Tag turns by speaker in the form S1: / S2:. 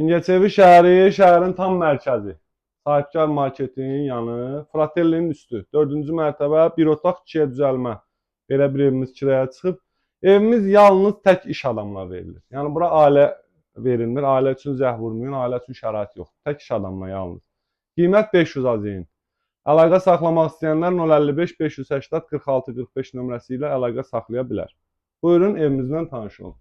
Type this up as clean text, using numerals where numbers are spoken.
S1: Mingəçevir şəhəri, şəhərin tam mərkəzi. Sahibkar marketinin yanı, Fratellinin üstü. 4-cü mərtəbə, bir otaq 2-yə düzəlmə. Belə bir evimiz kiraya çıxıb. Evimiz yalnız tək iş adamına verilir. Yəni bura ailə verilmir. Ailə üçün zəh vurmayın, ailə üçün şərait yoxdur. Tək iş adamına yalnız. Qiymət 500 azin. Əlaqə saxlamaq istəyənlər 055 580 46 45 nömrəsi ilə əlaqə saxlaya bilər. Buyurun evimizdən tanış olun.